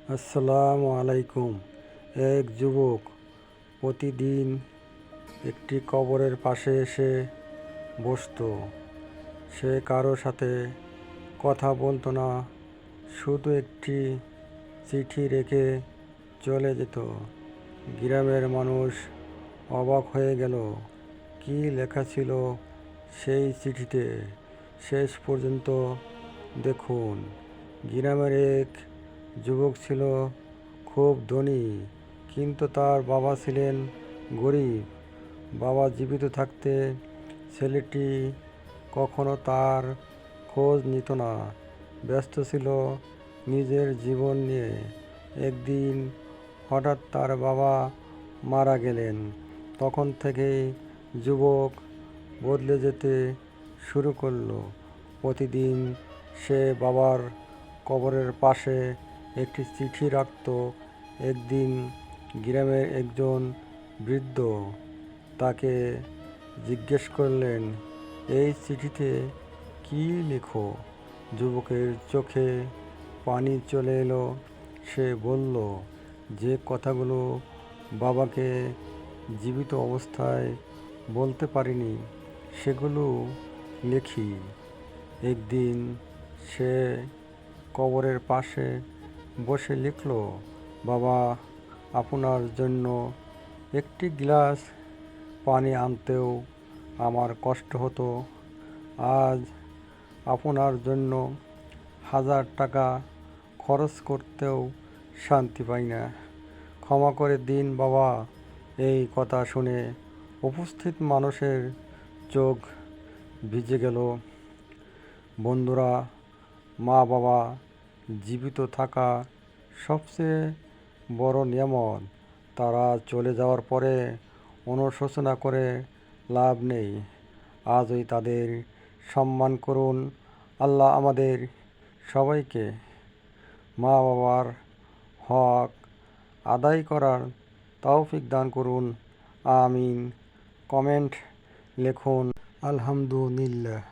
আসসালামু আলাইকুম। এক যুবক প্রতিদিন একটি কবরের পাশে এসে বসতো। সে কারো সাথে কথা বলতো না, শুধু একটি চিঠি রেখে চলে যেত। গ্রামের মানুষ অবাক হয়ে গেল, কি লেখা ছিল সেই চিঠিতে। শেষ পর্যন্ত দেখুন। গ্রামের এক যুবক ছিল খুব ধনী, কিন্তু তার বাবা ছিলেন গরিব। বাবা জীবিত থাকতে ছেলেটি কখনো তার খোঁজ নিত না, ব্যস্ত ছিল নিজের জীবন নিয়ে। একদিন হঠাৎ তার বাবা মারা গেলেন। তখন থেকেই যুবক বদলে যেতে শুরু করলো। প্রতিদিন সে বাবার কবরের পাশে একটি চিঠি রাখত। একদিন গ্রামের একজন বৃদ্ধ তাকে জিজ্ঞেস করলেন, এই চিঠিতে কি লেখো? যুবকের চোখে পানি চলে এলো। সে বলল, যে কথাগুলো বাবাকে জীবিত অবস্থায় বলতে পারিনি, সেগুলো লিখি। একদিন সে কবরের পাশে বসে লিখল, বাবা, আপনার জন্য একটি গ্লাস পানি আনতেও আমার কষ্ট হতো। আজ আপনার জন্য 1000 টাকা খরচ করতেও শান্তি পাই না। ক্ষমা করে দিন বাবা। এই কথা শুনে উপস্থিত মানুষের চোখ ভিজে গেল। বন্ধুরা, মা বাবা জীবিত থাকা সবচেয়ে বড় নিয়ামত। তারা চলে যাওয়ার পরে অনুশোচনা করে লাভ নেই। আজই তাদের সম্মান করুন। আল্লাহ আমাদের সবাইকে মা বাবার হক আদায় করার তৌফিক দান করুন। আমিন। কমেন্ট লিখুন আলহামদুলিল্লাহ।